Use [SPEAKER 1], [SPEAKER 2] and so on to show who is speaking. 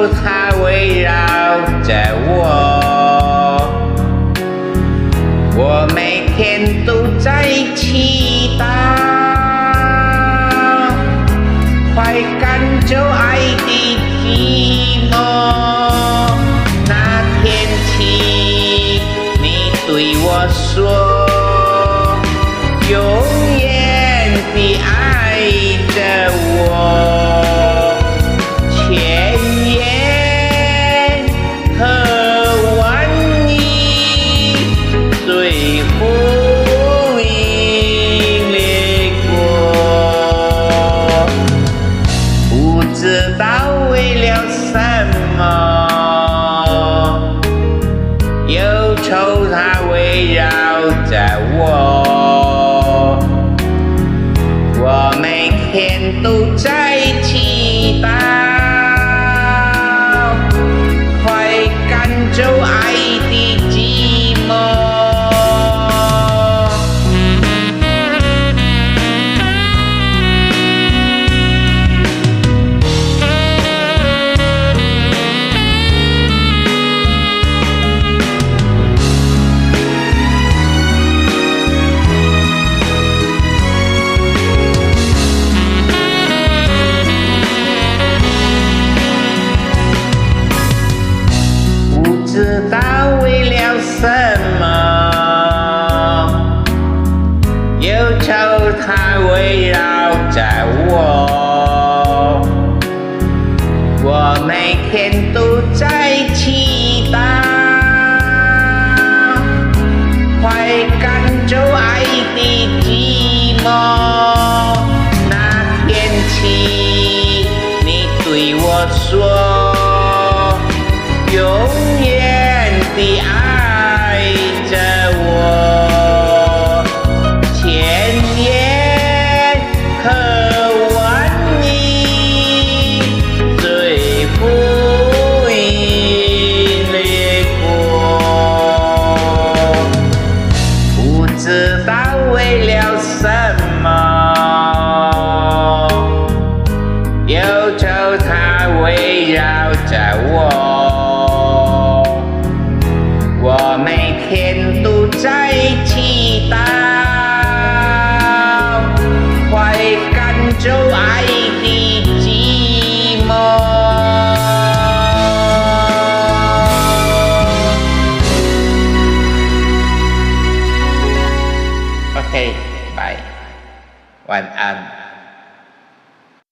[SPEAKER 1] 它围绕着我，我每天都在祈祷，快赶走爱的寂寞。那天起，你对我说，永远地爱着我。不知道为了什么，忧愁它围绕着我，我每天都在祈祷，快赶走爱的寂寞。不知道为了什么，忧愁它围绕着我，我每天都在祈祷，快赶走爱的寂寞。那天起，你对我说，永远地爱着我，千年渴望你随风掠过，不知道为了什么，忧愁它围绕着我，我每天都在祈祷，快赶走爱的寂寞。OK， 拜，晚安。